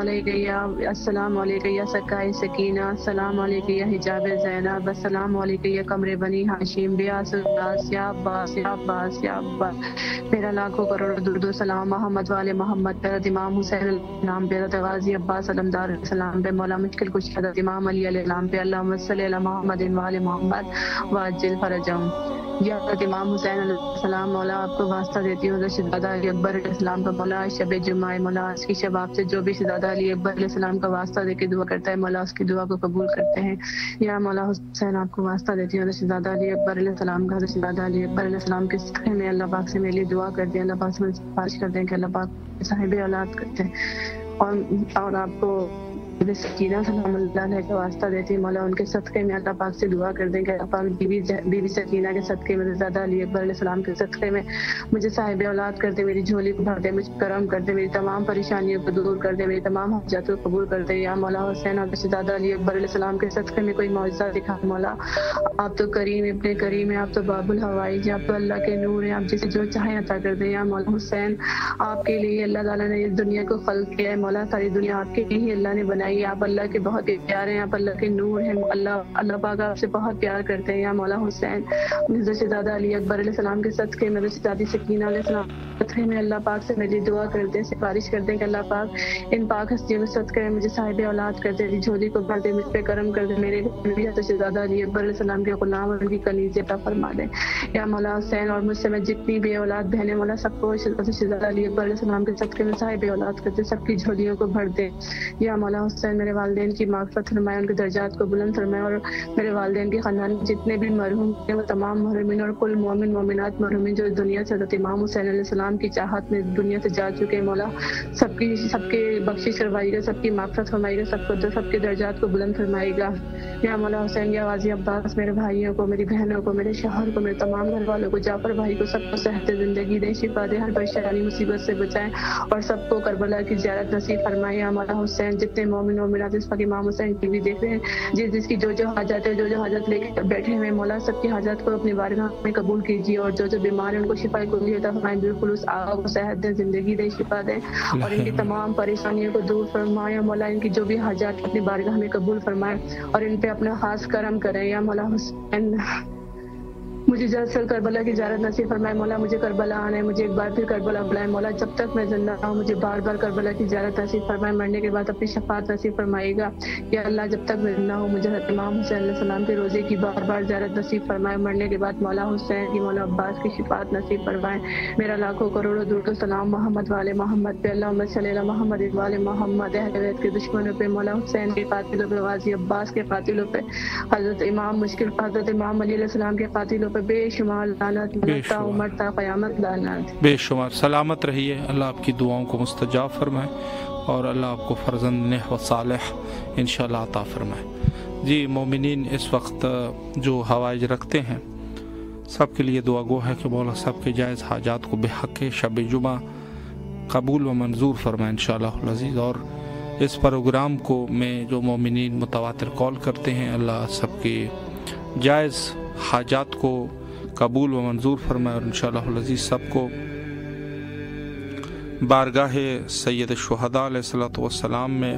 علیکم یا سکائے سکینہ، السلام علیکم یا حجاب زینب، السلام علیکم یا قمر بنی ہاشم، بیاس الناس یا عباس یا عباس یا عباس، میرا لاکھوں کروڑ درود و سلام محمد والے محمد پہ، امام حسین السلام پہ، غازی عباس علمدار السلام پہ، مولا مشکل کشا امام علی علیہ السلام پہ، اللہم صلی علی محمد والے محمد وعجل فرجہم۔ یا حضرت امام حسین علیہ السلام مولا آپ کو واسطہ دیتی ہوں حضرت شہزادہ علی اکبر علیہ السلام کا مولا شب جمعہ مولا آج کی شب آپ سے جو بھی شہزادہ علی اکبر علیہ السلام کا واسطہ دے کے دعا کرتا ہے مولا اس کی دعا کو قبول کرتے ہیں. یا مولا حسین آپ کو واسطہ دیتی ہوں حضرت شہزادہ علی اکبر علیہ السلام کا. حضرت شہزادہ علی اکبر علیہ السلام کے صدقے میں اللہ پاک سے میرے لیے دعا کر دیں, اللہ پاک سے سفارش کر دیں کہ اللہ پاک صاحب اولاد کرتے ہیں. اور آپ کو سکینہ سلام اللہ علیہ کا واسطہ دیتی ہیں مولا ان کے صدقے میں اللہ پاک سے دعا کر دیں کہ اللہ پاک بی بی سکینہ کے صدقے میں, زیادہ علی اکبر علیہ السلام کے صدقے میں مجھے صاحب اولاد کر دے, میری جھولی کو بھر دے, مجھ کرم کر دے, میری تمام پریشانیوں کو دور کر دے, میری تمام حاجات کو قبول کر دے. یا مولا حسین اور زیادہ علی اکبر علیہ السلام کے صدقے میں کوئی معجزہ دکھا مولا. آپ تو کریم ابن کریم ہیں, آپ تو باب الحوائی ہیں, آپ تو اللہ کے نور ہیں, آپ جسے جو چاہیں عطا کر دیں. یا مولا حسین آپ کے لیے اللہ تعالیٰ نے اس دنیا کو خلق کیا ہے مولا, ساری دنیا آپ کے لیے ہی اللہ نے بنائی ہے. آپ اللہ کے بہت پیارے ہیں, آپ اللہ کے نور ہیں, اللہ پاک آپ سے بہت پیار کرتے ہیں. یا مولا حسین حضرت شہزادہ علی اکبر علیہ السلام کے صدقے میں حضرت شہزادی سکینہ علیہ السلام صدقے میں اللہ پاک سے میری دعا کر دیں, سفارش کر دیں کہ اللہ پاک ان پاک ہستیوں کے صدقے میں مجھے صاحب اولاد کر دے, جھولی کو بھر دے, مجھ پہ کرم کر دے, میرے بھی حضرت شہزادہ علی اکبر علیہ السلام کے غلام اور ان کی کنیزیں عطا فرما دیں. یا مولا حسین اور مجھ سے میں جتنی بھی اولاد بہنیں مولا سب کو حضرت شہزادہ علی اکبر علیہ السلام کے صدقے میں صاحب اولاد کر دے, سب کی جھولیوں کو بھر دے. یا مولا حسین میرے والدین کی مغفرت فرمائے, ان کے درجات کو بلند فرمائے, اور میرے والدین کے خاندان جتنے بھی مرحوم ہیں وہ تمام مرحومین اور کل مومن مومنات مرحومین جو اس دنیا سے حضرت امام حسین علیہ السلام کی چاہت میں دنیا سے جا چکے ہیں مولا سب کے بخشش کروائے گا, سب کی مغفرت فرمائے گا, سب کے درجات کو بلند فرمائے گا. یا مولا حسین یا غازی عباس میرے بھائیوں کو, میری بہنوں کو, میرے شوہر کو, میرے تمام گھر والوں کو, جعفر بھائی کو, سب کو صحت زندگی دیں, شفا دیں, ہر پریشانی مصیبت سے بچائیں اور سب کو کربلا کی زیارت نصیب فرمائے. یا مولا حسین جتنے مومن مومنات اس وقت امام حسین ٹی وی دیکھ رہے ہیں, جس کی جو حاجت ہے, جو حاجت لے کے بیٹھے ہوئے مولا سب کی حاجت کو اپنی بارگاہ میں قبول کیجیے, اور جو بیمار ہیں ان کو شفا کلیہ عطا فرمائیں, بالکل اس آغا کو صحت دیں, زندگی دیں, شفا دیں, اور ان کی تمام پریشانیوں کو دور فرمائیں. مولا ان کی جو بھی حاجات اپنی بارگاہ میں قبول فرمائیں اور ان پہ اپنا خاص کرم کریں. یا مولا حسین مجھے جلد سے کربلا کی زیارت نصیب فرمائے مولا, مجھے کربلا آنا ہے, مجھے ایک بار پھر کربلا بلائے مولا, جب تک میں زندہ ہوں مجھے بار بار کربلا کی زیارت نصیب فرمائے, مرنے کے بعد اپنی شفاعت نصیب فرمائے گا. یا اللہ جب تک میں زندہ ہوں مجھے امام حسین علیہ السلام کے روزے کی بار بار زیارت نصیب فرمائے, مرنے کے بعد مولا حسین کی مولا عباس کی شفاعت نصیب فرمائے. میرا لاکھوں کروڑوں درود و سلام محمد والے محمد پہ, اللہم صلی علی محمد والے محمد, اہل بیت کے دشمنوں پہ, مولا حسین کے قاتلوں پہ, غازی عباس کے قاتلوں پہ, حضرت امام مشکل حضرت امام علی علیہ السلام کے قاتلوں پہ بے شمار لعنت, مرتا عمرتا قیامت لعنت. بے شمار سلامت رہیے, اللہ آپ کی دعاؤں کو مستجاب فرمائے اور اللہ آپ کو فرزند نیک و صالح انشاءاللہ عطا فرمائے. جی مومنین اس وقت جو حوائج رکھتے ہیں سب کے لیے دعا گو ہے کہ مولا سب کے جائز حاجات کو بحق شب جمعہ قبول و منظور فرمائے انشاءاللہ العزیز. اور اس پروگرام کو میں جو مومنین متواتر کال کرتے ہیں اللہ سب کے جائز حاجات کو قبول و منظور فرمائے, اور انشاءاللہ العزیز سب کو بارگاہ سید الشہداء علیہ الصلوۃ والسلام میں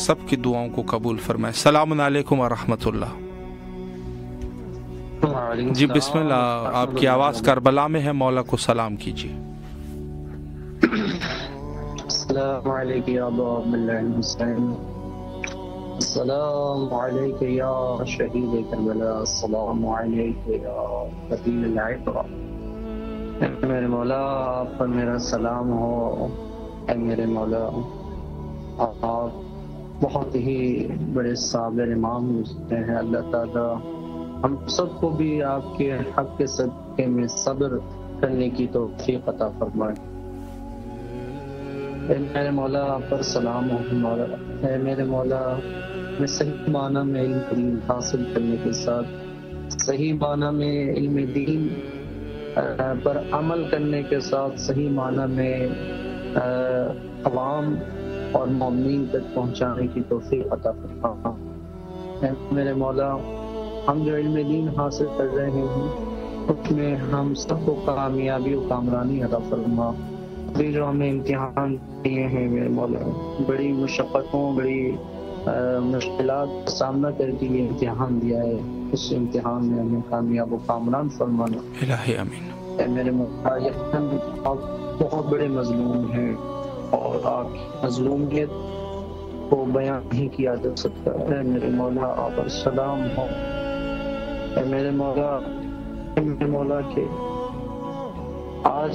سب کی دعاؤں کو قبول فرمائے. السلام علیکم ورحمۃ اللہ. جی بسم اللہ, آپ کی آواز کربلا میں ہے, مولا کو سلام کیجیے. السلام علیکم یا ابا عبداللہ حسین, السلام علیکم یا شہید کربلا, السلام علیکم یا قتیل العبرہ. میرے مولا آپ پر میرا سلام ہو. اے میرے مولا آپ بہت ہی بڑے صابر امام ہوتے ہیں, اللہ تعالیٰ ہم سب کو بھی آپ کے حق کے صدقے میں صبر کرنے کی توفیق عطا فرمائے. اے میرے مولا آپ پر سلام ہو. اے میرے مولا میں صحیح معنی میں علم دین حاصل کرنے کے ساتھ, صحیح معنی میں علم دین پر عمل کرنے کے ساتھ, صحیح معنی میں عوام اور مومنین تک پہنچانے کی توفیق عطا فرما. اے میرے مولا ہم جو علم دین حاصل کر رہے ہیں اس میں ہم سب کو کامیابی و کامرانی عطا فرما. ابھی جو ہمیں امتحان دیے ہیں میرے مولا, بڑی مشقتوں بڑی مشکلات کا سامنا کر کے یہ امتحان دیا ہے, اس امتحان میں ہمیں کامیاب و کامران فرمانا. الہی آمین. اے میرے مولا یقیناً آپ بہت بڑے مظلوم ہیں اور آپ کی مظلومیت کو بیان نہیں کیا جا سکتا. اے میرے مولا آپ پر سلام ہو. اے میرے مولا کے آج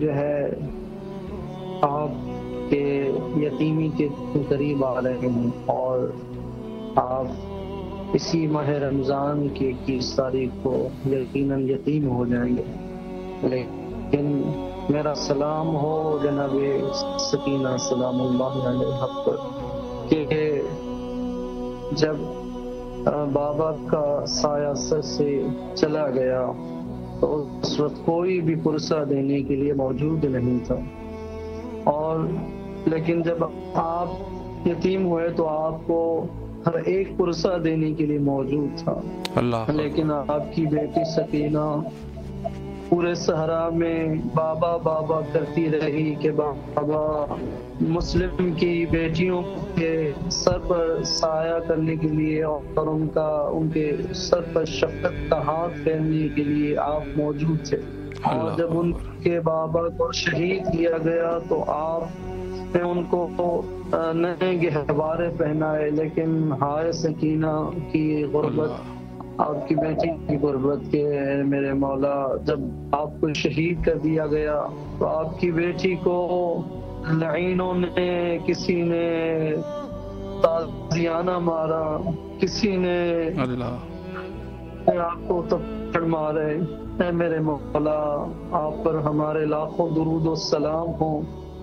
جو ہے آپ کے یتیمی کے قریب آ رہے ہیں اور آپ اسی ماہ رمضان کی 21 تاریخ کو یقیناً یتیم ہو جائیں گے، لیکن میرا سلام ہو جناب سکینہ سلام اللہ علیہ پر کہ جب بابا کا سایہ سر سے چلا گیا تو اس وقت کوئی بھی پرسہ دینے کے لیے موجود نہیں تھا، اور لیکن جب آپ یتیم ہوئے تو آپ کو ہر ایک پرسہ دینے کے لیے موجود تھا اللہ، لیکن آپ کی بیٹی سکینہ پورے صحرا میں بابا بابا کرتی رہی کہ بابا مسلم کی بیٹیوں کے سر پر سایہ کرنے کے لیے اور ان کے سر پر شفقت کا ہاتھ پھیرنے کے لیے آپ موجود تھے، اور جب ان کے بابا کو شہید کیا گیا تو آپ نے ان کو نئے گہوارے پہنائے، لیکن ہائے سکینہ کی غربت، آپ کی بیٹی کی غربت کے میرے مولا جب آپ کو شہید کر دیا گیا تو آپ کی بیٹی کو لعینوں نے، کسی نے تازیانہ مارا، کسی نے آپ کو تپڑ مارے۔ اے میرے مولا آپ پر ہمارے لاکھوں درود و سلام ہوں۔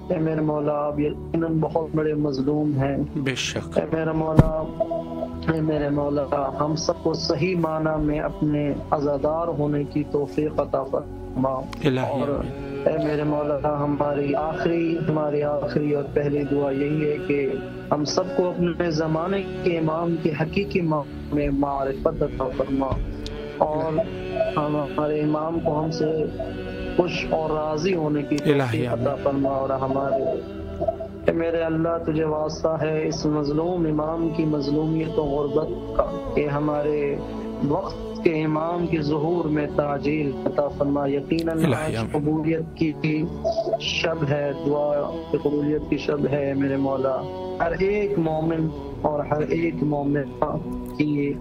اے میرے مولا آپ یقیناً بہت بڑے مظلوم ہیں، بے شک۔ اے میرے مولا ہم سب کو صحیح معنی میں اپنے عزادار ہونے کی توفیق عطا فرما، اور اے میرے مولا ہماری آخری اور پہلی دعا یہی ہے کہ ہم سب کو اپنے زمانے کے امام کے حقیقی معنی میں معرفت عطا فرما، اور ہمارے امام کو ہم سے خوش اور راضی ہونے کی توفیق عطا فرما، اور اے میرے اللہ تجھے واسطہ ہے اس مظلوم امام کی مظلومیت و غربت کا کہ ہمارے وقت کے امام کے ظہور میں تعجیل عطا فرما۔ یقیناً قبولیت کی شب ہے، دعا کی قبولیت کی شب ہے میرے مولا، ہر ایک مومن اور ہر ایک مومنہ کی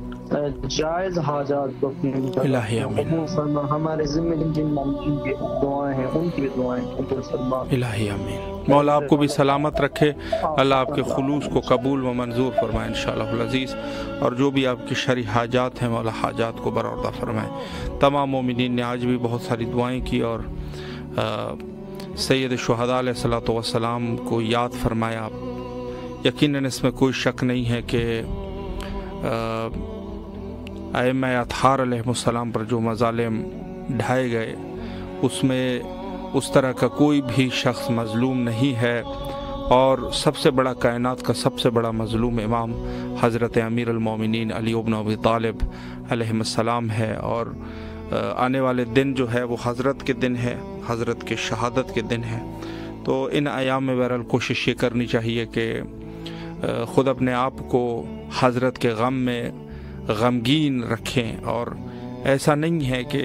جائز حاجات کو قبول فرما، ہمارے ذمہ جن مومنین کی دعائیں ہیں ان کی بھی دعائیں قبول فرما۔ الہی آمین۔ مولا آپ کو بھی سلامت رکھے، اللہ آپ کے خلوص کو قبول و منظور فرمائے انشاءاللہ العزیز، اور جو بھی آپ کی شرعی حاجات ہیں مولا حاجات کو برآورده فرمائے۔ تمام مومنین نے آج بھی بہت ساری دعائیں کی اور سید شہداء علیہ الصلوۃ والسلام کو یاد فرمایا۔ یقیناً اس میں کوئی شک نہیں ہے کہ ائمہ اطہار علیہ السلام پر جو مظالم ڈھائے گئے اس میں اس طرح کا کوئی بھی شخص مظلوم نہیں ہے، اور سب سے بڑا کائنات کا سب سے بڑا مظلوم امام حضرت امیر المومنین علی بن ابی طالب علیہ السلام ہے، اور آنے والے دن جو ہے وہ حضرت کے دن ہے، حضرت کے شہادت کے دن ہے۔ تو ان ایام میں بہرحال کوشش یہ کرنی چاہیے کہ خود اپنے آپ کو حضرت کے غم میں غمگین رکھیں، اور ایسا نہیں ہے کہ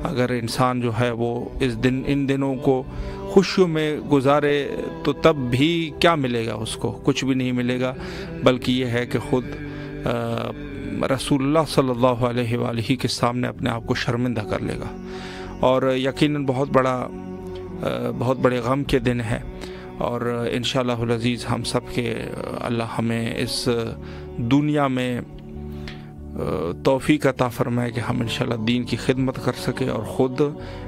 اگر انسان جو ہے وہ ان دنوں کو خوشیوں میں گزارے تو تب بھی کیا ملے گا، اس کو کچھ بھی نہیں ملے گا، بلکہ یہ ہے کہ خود رسول اللہ صلی اللہ علیہ وآلہ کے سامنے اپنے آپ کو شرمندہ کر لے گا، اور یقیناً بہت بڑے غم کے دن ہے، اور انشاءاللہ العزیز ہم سب کے اللہ ہمیں اس دنیا میں توفیق عطا فرمائے کہ ہم انشاءاللہ دین کی خدمت کر سکے اور خود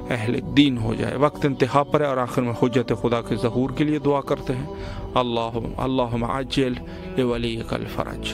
اہل دین ہو جائے۔ وقت انتہا پر ہے اور آخر میں حجت خدا کے ظہور کے لیے دعا کرتے ہیں۔ اللہم عجل لولیک الفرج۔